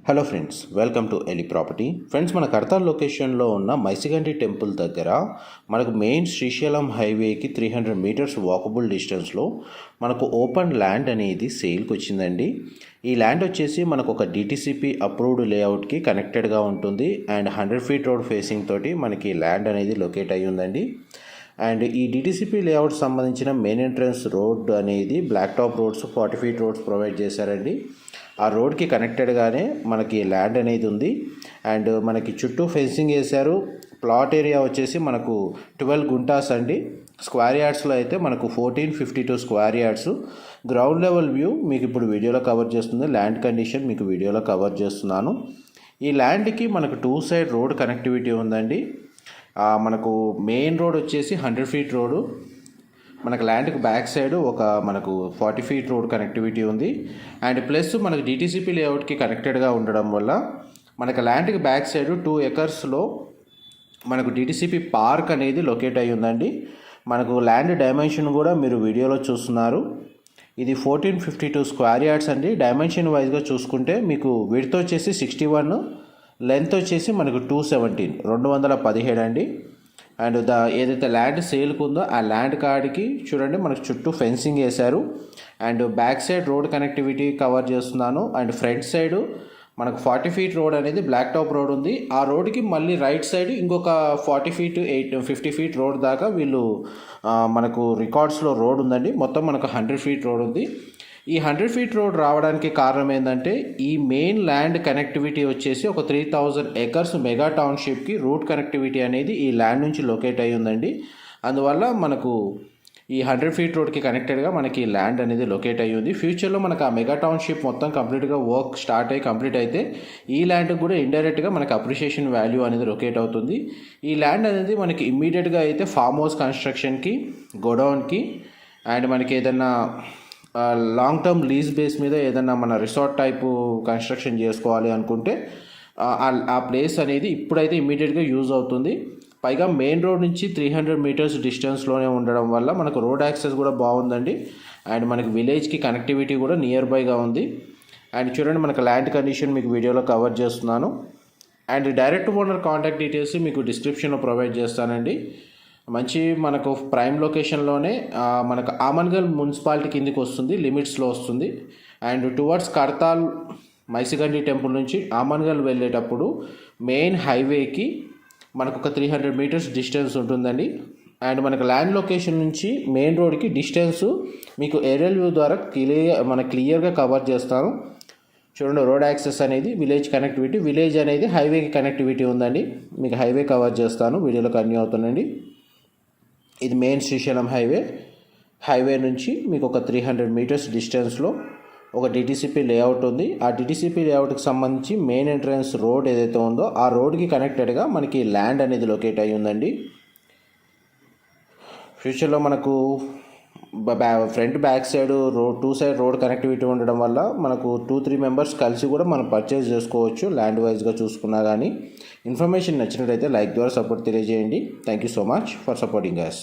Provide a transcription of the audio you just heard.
Hello friends, welcome to Eli property. Friends, మన కడతాల్ లొకేషన్లో ఉన్న మైసిగంటి టెంపుల్ దగ్గర మనకు మెయిన్ శ్రీశైలం హైవేకి 300 మీటర్స్ వాకబుల్ డిస్టెన్స్లో మనకు ఓపెన్ ల్యాండ్ అనేది సేల్కి వచ్చిందండి. ఈ ల్యాండ్ వచ్చేసి మనకు ఒక డిటిసిపి అప్రూవ్డ్ లేఅవుట్కి కనెక్టెడ్గా ఉంటుంది అండ్ 100 ఫీట్ రోడ్ ఫేసింగ్ తోటి మనకి ల్యాండ్ అనేది లొకేట్ అయ్యి ఉందండి. అండ్ ఈ డిటిసిపి లేఅవుట్ సంబంధించిన మెయిన్ ఎంట్రన్స్ రోడ్ అనేది black top roads 40 feet roads provide చేశారండి. ఆ రోడ్కి కనెక్టెడ్గానే మనకి ల్యాండ్ అనేది ఉంది అండ్ మనకి చుట్టూ ఫెన్సింగ్ వేశారు. ప్లాట్ ఏరియా వచ్చేసి మనకు 12 గుంటాస్ అండి. స్క్వేర్ యార్డ్స్లో అయితే మనకు 1452 square yards. Ground level view మీకు ఇప్పుడు వీడియోలో కవర్ చేస్తుంది. ల్యాండ్ కండిషన్ మీకు వీడియోలో కవర్ చేస్తున్నాను. ఈ ల్యాండ్కి మనకు 2 సైడ్ రోడ్ కనెక్టివిటీ ఉందండి. మనకు మెయిన్ రోడ్ వచ్చేసి 100 ఫీట్ రోడ్డు. మనకు ల్యాండ్కి బ్యాక్ సైడ్ ఒక మనకు 40 ఫీట్ రోడ్ కనెక్టివిటీ ఉంది అండ్ ప్లస్ మనకు డిటిసిపి లేఅవుట్కి కనెక్టెడ్గా ఉండడం వల్ల మనకు ల్యాండ్కి బ్యాక్ సైడ్ 2 ఎకర్స్లో మనకు డిటిసిపి పార్క్ అనేది లొకేట్ అయ్యి ఉందండి. మనకు ల్యాండ్ డైమెన్షన్ కూడా మీరు వీడియోలో చూస్తున్నారు. ఇది 1452 స్క్వేర్ యార్డ్స్ అండి. డైమెన్షన్ వైజ్గా చూసుకుంటే మీకు విడ్త్ వచ్చేసి 61, లెంత్ వచ్చేసి మనకు 217 అండి. అండ్ ఏదైతే ల్యాండ్ సేల్కి ఉందో ఆ ల్యాండ్ కాడికి చూడండి మనకు చుట్టూ ఫెన్సింగ్ వేశారు and back side road connectivity cover చేస్తున్నాను అండ్ ఫ్రంట్ సైడ్ మనకు 40 ఫీట్ రోడ్ అనేది బ్లాక్ టాప్ రోడ్ ఉంది. ఆ రోడ్కి మళ్ళీ రైట్ సైడ్ ఇంకొక 40 ఫీట్ 50 ఫీట్ రోడ్ దాకా వీళ్ళు మనకు రికార్డ్స్లో రోడ్ ఉందండి. మొత్తం మనకు 100 ఫీట్ రోడ్ ఉంది. ఈ 100 ఫీట్ రోడ్ రావడానికి కారణం ఏంటంటే ఈ మెయిన్ ల్యాండ్ కనెక్టివిటీ వచ్చేసి ఒక 3000 ఎకర్స్ మెగా టౌన్షిప్కి రూట్ కనెక్టివిటీ అనేది ఈ ల్యాండ్ నుంచి లొకేట్ అయ్యి ఉందండి. అందువల్ల మనకు ఈ 100 ఫీట్ రోడ్కి కనెక్టెడ్గా మనకి ల్యాండ్ అనేది లొకేట్ అయ్యి ఉంది. ఫ్యూచర్లో మనకు ఆ మెగా టౌన్షిప్ మొత్తం కంప్లీట్గా వర్క్ స్టార్ట్ అయ్యి కంప్లీట్ అయితే ఈ ల్యాండ్కి కూడా ఇండైరెక్ట్గా మనకి అప్రిషియేషన్ వాల్యూ అనేది లొకేట్ అవుతుంది. ఈ ల్యాండ్ అనేది మనకి ఇమ్మీడియట్గా అయితే ఫామ్ హౌస్ కన్స్ట్రక్షన్కి, గోడౌన్కి అండ్ మనకి ఏదన్నా లాంగ్ టర్మ్ లీజ్ బేస్ మీద ఏదన్నా మన రిసార్ట్ టైపు కన్స్ట్రక్షన్ చేసుకోవాలి అనుకుంటే ఆ ప్లేస్ అనేది ఇప్పుడైతే ఇమ్మీడియట్గా యూజ్ అవుతుంది. పైగా మెయిన్ రోడ్ నుంచి 300 మీటర్స్ డిస్టెన్స్లోనే ఉండడం వల్ల మనకు రోడ్ యాక్సెస్ కూడా బాగుందండి అండ్ మనకి విలేజ్కి కనెక్టివిటీ కూడా నియర్ బైగా ఉంది. అండ్ చూడండి మనకు ల్యాండ్ కండిషన్ మీకు వీడియోలో కవర్ చేస్తున్నాను and direct owner contact details మీకు డిస్క్రిప్షన్లో ప్రొవైడ్ చేస్తానండి. మంచి మనకు ప్రైమ్ లొకేషన్లోనే మనకు ఆమన్గల్ మున్సిపాలిటీ కిందికి వస్తుంది, లిమిట్స్లో వస్తుంది. And towards Kadthal Maisigandi temple నుంచి ఆమన్గల్ వెళ్ళేటప్పుడు మెయిన్ హైవేకి మనకు ఒక 300 మీటర్స్ డిస్టెన్స్ ఉంటుందండి. అండ్ మనకు ల్యాండ్ లొకేషన్ నుంచి మెయిన్ రోడ్కి డిస్టెన్స్ మీకు ఏరియల్ వ్యూ ద్వారా క్లియర్గా కవర్ చేస్తాను. చూడండి రోడ్ యాక్సెస్ అనేది విలేజ్ కనెక్టివిటీ, విలేజ్ అనేది హైవేకి కనెక్టివిటీ ఉందండి. మీకు హైవే కవర్ చేస్తాను, వీడియోలో కంటిన్యూ అవుతుందండి. ఇది మెయిన్ శ్రీశైలం హైవే నుంచి మీకు ఒక 300 మీటర్స్ డిస్టెన్స్లో ఒక డిటిసిపి లేఅవుట్ ఉంది. ఆ డిటిసిపి లేఅవుట్కి సంబంధించి మెయిన్ ఎంట్రన్స్ రోడ్ ఏదైతే ఉందో ఆ రోడ్కి కనెక్టెడ్గా మనకి ల్యాండ్ అనేది లొకేట్ అయ్యి ఉందండి. ఫ్యూచర్లో మనకు front back side road 2 side road connectivity ఉండడం వల్ల మనకు 2-3 మెంబర్స్ కలిసి కూడా మనం పర్చేస్ చేసుకోవచ్చు ల్యాండ్ వైజ్గా చూసుకున్నా కానీ. ఇన్ఫర్మేషన్ నచ్చినట్లయితే లైక్ ద్వారా సపోర్ట్ తెలియజేయండి. Thank you so much for supporting us.